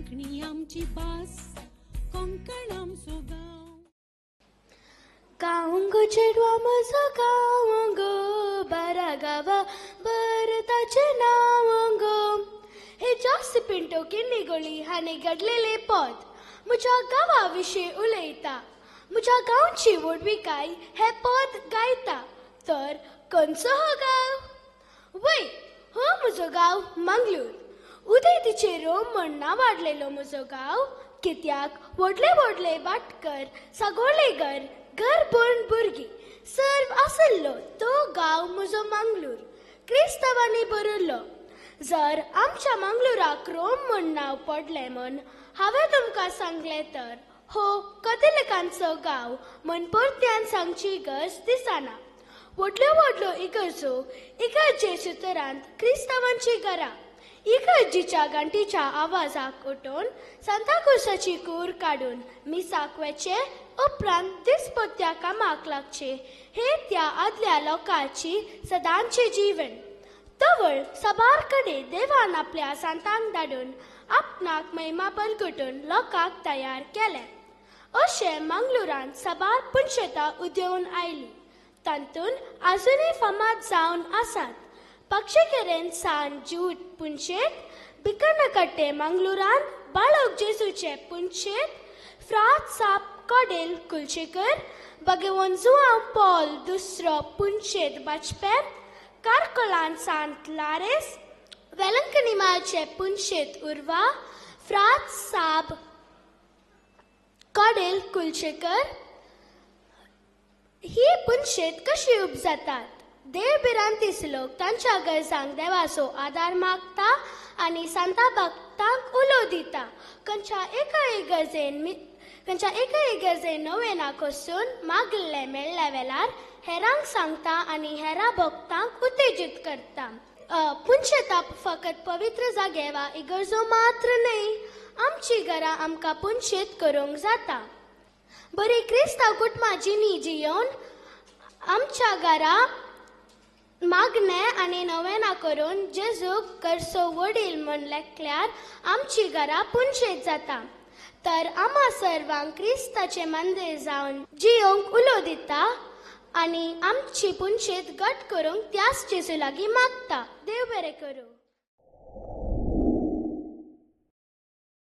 कोंकणी आमची भास कोंकण आमचो गांव गांव चेडवा म्हजो गांव गो बारा गांवा भारताचें नांव गो हे जास्त पिंटो किन्नी गोळी हांणी घडलेले पद म्हज्या गांवा विशीं उलयता म्हज्या गांवची वडविकाय हे पद गायता तर खंयचो हो गांव वय हो म्हजो गांव मंगळूर उदेतीचे रोम म्हण नांव वाडलेलो म्हजो गांव कित्याक व्हडले व्हडले भाटकर सागोळले घर भरून भुरगीं सर्व आसलो तो गांव म्हजो मंगळूर क्रिस्तांवांनी भरिल्लो जर आमच्या मंगळुराक रोम म्हण नांव पडलें म्हण हांवें तुमकां सांगलें तर हो कथलिकांचो गांव म्हण परत्यान सांगची गरज दिसना व्हडल्यो व्हडल्यो इगर्जो इगर्जे सुतरांत क्रिस्तांवांची घरां इगर्जीच्या घंटीच्या आवाजाक उठोवन सांताक्रुजाची कूर काडून मिसाक वचे उपरांत दिसपट्ट्या कामाक लागचे हे त्या आदल्या लोकांची सदांचे जीवन तवळ साबार कडेन देवान आपल्या सांतांक धाडून आपणाक महिमापन करून लोकांक तयार केले अशें मंगळुरांत साबार पुणशेतां उदेवून आयली तातूंत आजुनूय फामाद जावन आसात पक्षकेरेन सान जूट पुणशेत बिकनकट्टे मंगळुरांत बाळक जेजूचे पुणशेत फ्रांस साप कोडेल कुलशेकर भगवान जुआंव पॉल दुसरो पुणशेत बाचपें कारकोलान सांत लारेस वेलंकनिमाळचे पुणशेत उर्वा फ्रांस साब कोडेल कुलशेकर ही पुणशेत कशी उब जातात देव बिरांतीस लोक तांच्या गरजांक देवाचो आदार मागता आनी सांता भक्तांक उलो दिता खंयच्या एका इगर्जेन नोवेनाक वचून मागले मेळ्ळ्या वेळार हेरांक सांगता आनी हेरां भक्तांक उत्तेजीत करता पुणशेता फकत पवित्र जागे वा इगर्जो मात्र न्हय आमची घरां आमकां पुणशेत करूंक जाता बरी क्रिस्तांव कुटुंबां जिणी जियोन आमच्या घरा मागणे आनी नोवेना करून जेजूक करसो वडील म्हण लेखल्यार आमची घरां पुणशेत जाता तर आम्हा सर्वांक क्रिस्ताचे मंदीर जावन जियोंक उलो दिता आनी आमची पुणशेत घट करूंक त्याच जेजू लागीं मागता देव बरें करूं